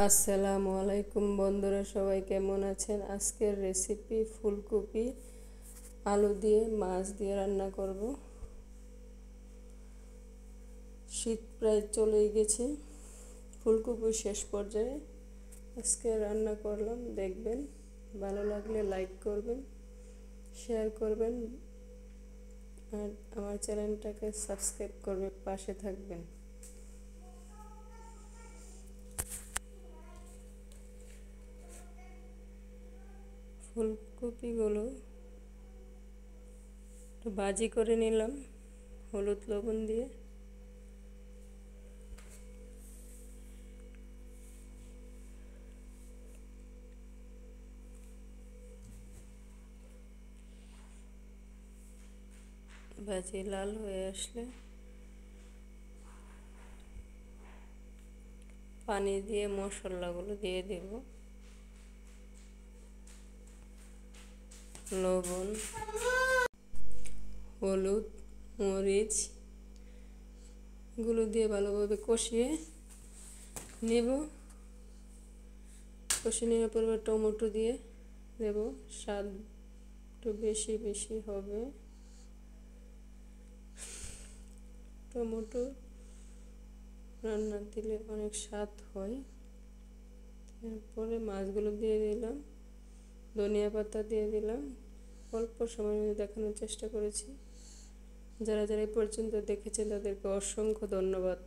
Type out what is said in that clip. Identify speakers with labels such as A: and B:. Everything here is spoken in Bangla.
A: আসসালামু আলাইকুম বন্ধুরা, সবাই কেমন আছেন? আজকের রেসিপি ফুলকপি আলু দিয়ে মাছ দিয়ে রান্না করব। শীত প্রায় চলেই গেছে, ফুলকপি শেষ পর্যায়ে আজকে রান্না করলাম। দেখবেন, ভালো লাগলে লাইক করবেন, শেয়ার করবেন আর আমার চ্যানেলটাকে সাবস্ক্রাইব করবে, পাশে থাকবেন। ফুলকপিগুলো একটু ভাজি করে নিলাম হলুদ লবণ দিয়ে। ভাজি লাল হয়ে আসলে পানি দিয়ে মশলাগুলো দিয়ে দেব। লবণ, হলুদ, মরিচ এগুলো দিয়ে ভালোভাবে কষিয়ে নেব। কষিয়ে নেওয়ার পর টমেটো দিয়ে দেব। স্বাদ একটু বেশি বেশি হবে। টমেটো রান্না দিলে অনেক স্বাদ হয়। তারপরে মাছগুলো দিয়ে দিলাম, ধনিয়া পাতা দিয়ে দিলাম। অল্প সময়ের মধ্যে দেখানোর চেষ্টা করেছি। যারা যারা এই পর্যন্ত দেখেছেন তাদেরকে অসংখ্য ধন্যবাদ।